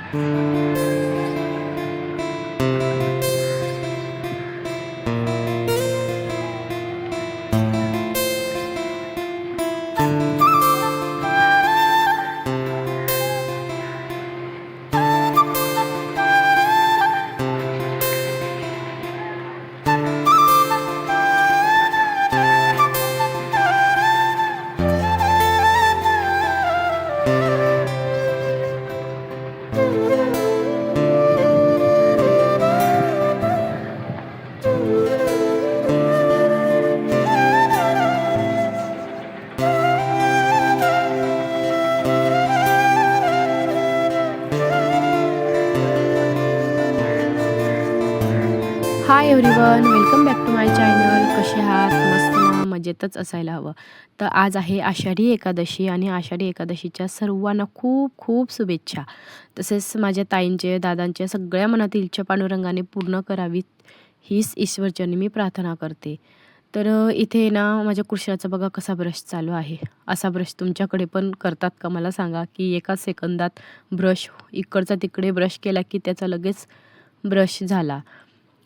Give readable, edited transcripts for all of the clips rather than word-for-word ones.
High everyone, welcome back to my channel. कसे आहात? मस्त ना, मजेतच असायला हवं. तर आज आहे आषाढी एकादशी आणि आषाढी एकादशीच्या सर्वांना खूप खूप शुभेच्छा. तसेच माझ्या ताईंचे, दादांच्या सगळ्या मनातील इच्छा पांडुरंगाने पूर्ण करावीत हीच ईश्वरचरणी मी प्रार्थना करते. तर इथे ना माझ्या कृष्णाचा बघा कसा ब्रश चालू आहे. असा ब्रश तुमच्याकडे पण करतात का मला सांगा, की एका सेकंदात ब्रश इकडचा तिकडे ब्रश केला की त्याचा लगेच ब्रश झाला.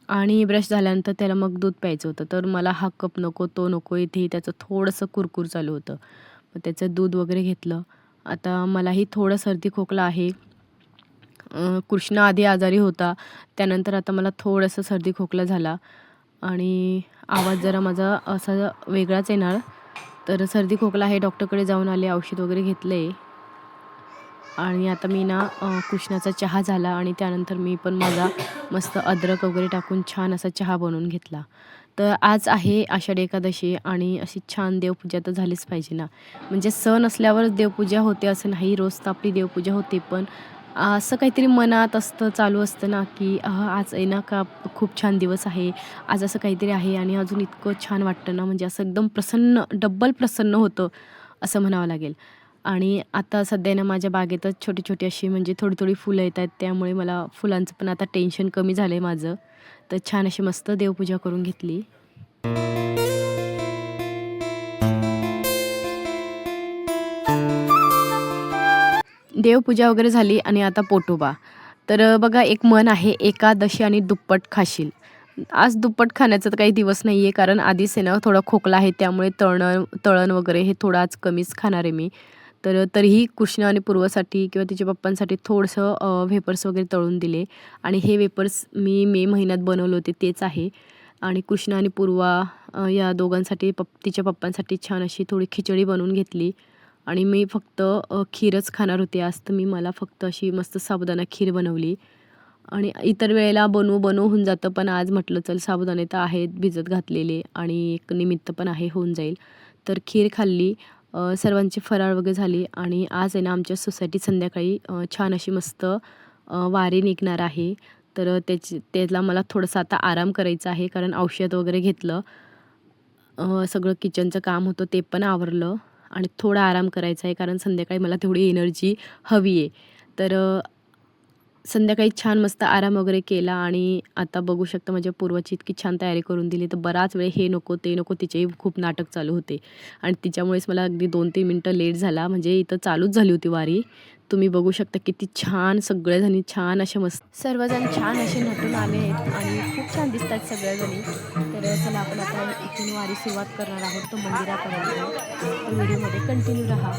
आणि ब्रश झाल्यानंतर त्याला मग दूध प्यायचं होतं. तर मला हा कप नको, तो नको. इथेही त्याचं थोडंसं कुरकुर चालू होतं. मग त्याचं दूध वगैरे घेतलं. आता मलाही थोडं सर्दी खोकला आहे. कृष्ण आधी आजारी होता. त्यानंतर आता मला थोडंसं सर्दी खोकला झाला आणि आवाज जरा माझा असा वेगळाच येणार. तर सर्दी खोकला आहे. डॉक्टरकडे जाऊन आले, औषध वगैरे घेतले आणि आता मी ना कृष्णाचा चहा झाला आणि त्यानंतर मी पण माझा मस्त अद्रक वगैरे टाकून छान असा चहा बनवून घेतला. तर आज आहे आषाढी एकादशी आणि अशी छान देवपूजा तर झालीच पाहिजे ना. म्हणजे सण असल्यावरच देवपूजा होते असं नाही, रोज तर आपली देवपूजा होते. पण असं काहीतरी मनात असतं, चालू असतं ना, की आज आहे ना का खूप छान दिवस आहे, आज असं काहीतरी आहे आणि अजून इतकं छान वाटतं ना, म्हणजे असं एकदम प्रसन्न, डब्बल प्रसन्न होतं असं म्हणावं लागेल. आणि आता सध्या ना माझ्या बागेतच छोटी-छोटी अशी म्हणजे थोडी-थोडी फुलं येत आहेत. त्यामुळे मला फुलांचं पण आता टेन्शन कमी झालं आहे माझं. तर छान अशी मस्त देवपूजा करून घेतली. देवपूजा वगैरे झाली आणि आता पोटोबा. तर बघा एक म्हण आहे, एकादशी आणि दुप्पट खाशील. आज दुप्पट खाण्याचा तर काही दिवस नाही आहे, कारण आधीच आहे ना थोडा खोकला आहे, त्यामुळे तळण वगैरे हे थोडं आज कमीच खाणार आहे मी. तर तरीही कृष्ण आणि पूर्वासाठी किंवा तिच्या पप्पांसाठी थोडंसं वेफर्स वगैरे तळून दिले आणि हे वेफर्स मी मे महिन्यात बनवले होते तेच आहे. आणि कृष्ण आणि पूर्वा या दोघांसाठी तिच्या पप्पांसाठी छान अशी थोडी खिचडी बनवून घेतली आणि मी फक्त खीरच खाणार होते आज. तर मला फक्त अशी मस्त साबुदाणा खीर बनवली आणि इतर वेळेला बनवू होऊन जातं, पण आज म्हटलं चल साबुदाणे तर आहेत भिजत घातलेले आणि एक निमित्त पण आहे, होऊन जाईल. तर खीर खाल्ली. सर्वांची फराळ वगैरे झाली आणि आज आहे ना आमच्या सोसायटीत संध्याकाळी छान अशी मस्त वारी निघणार आहे. तर त्याला मला थोडंसं आता आराम करायचा आहे, कारण औषध वगैरे घेतलं. सगळं किचनचं काम होतं ते पण आवरलं आणि थोडा आराम करायचा आहे, कारण संध्याकाळी मला तेवढी एनर्जी हवी आहे. तर संध्याकाळी छान मस्त आराम वगैरे केला आणि आता बघू शकता माझ्या पूर्वाची इतकी छान तयारी करून दिली. तर बराच वेळ हे नको ते नको तिचेही खूप नाटक चालू होते आणि तिच्यामुळेच मला अगदी 2-3 मिनटं लेट झाला. म्हणजे इथं चालूच झाली होती वारी. तुम्ही बघू शकता किती छान सगळ्याजणी छान असे मस्त सर्वजण छान असे नटून आले आहेत आणि खूप छान दिसत आहेत सगळ्याजणी. तर चला आपण आता इथून वारी सुरुवात करणार आहोत तो मंदिरापर्यंत. तर व्हिडिओमध्ये कंटिन्यू राहा.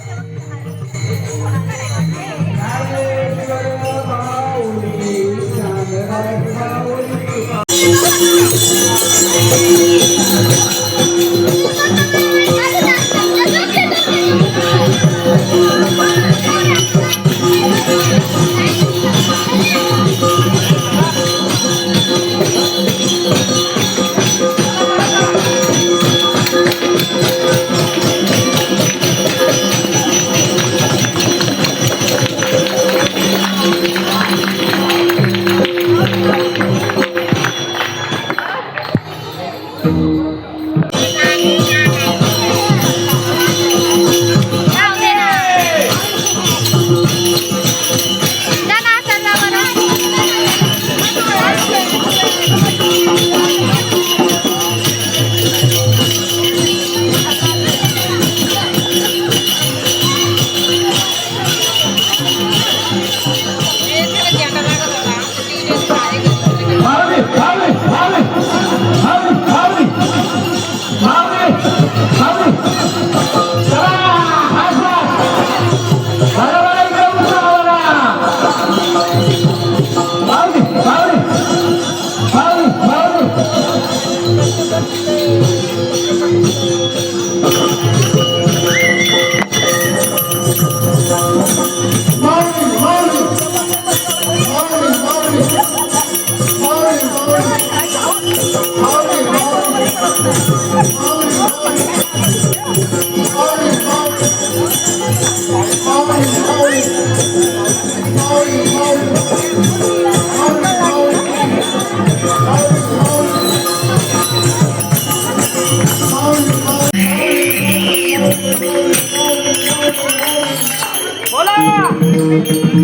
चालू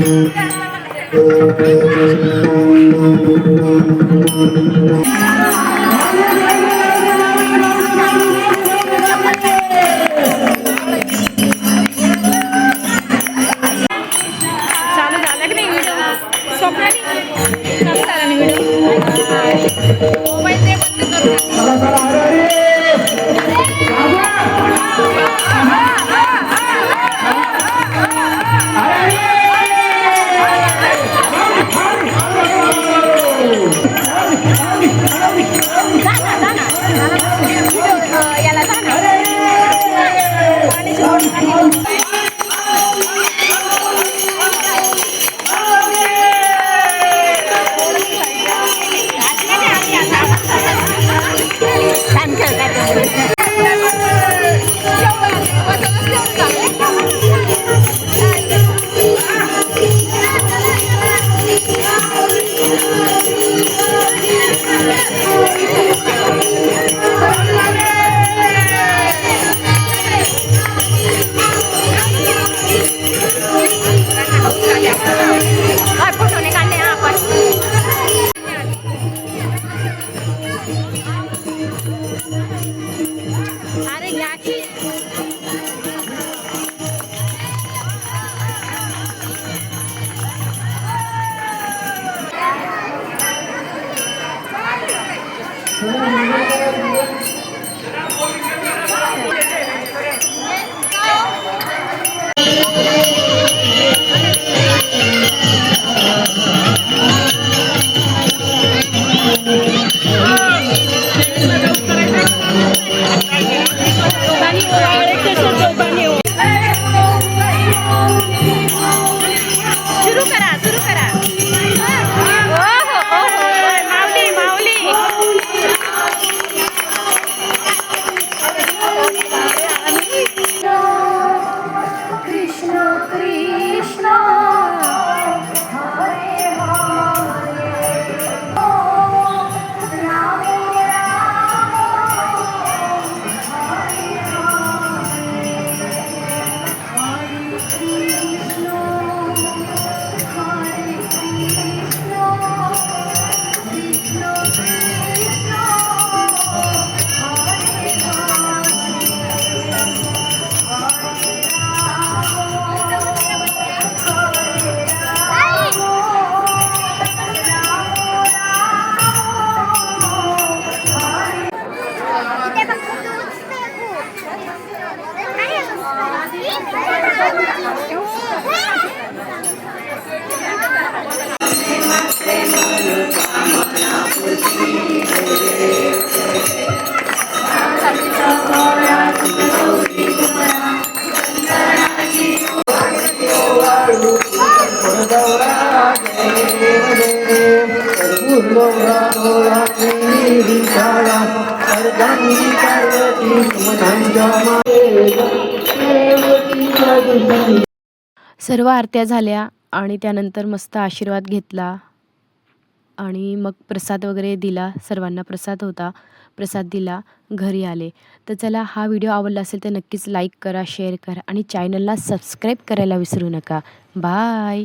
झाला की नाही व्हिडिओ स्वप्नाली चालू झाला नाही व्हिडिओ मोबाईल दे बंद करू याला जा ना अरे घ्या की सुरू करा सुरू करा हो हो हो माऊली माऊली कृष्ण कृष्ण सर्व आरत्या झाल्या आणि त्यानंतर मस्त आशीर्वाद घेतला आणि मग प्रसाद वगैरे दिला. सर्वांना प्रसाद होता. प्रसाद दिला, घरी आले. तर चला, हा व्हिडिओ आवडला असेल तर नक्कीच लाईक करा, शेअर करा आणि चॅनलला सबस्क्राईब करायला विसरू नका. बाय.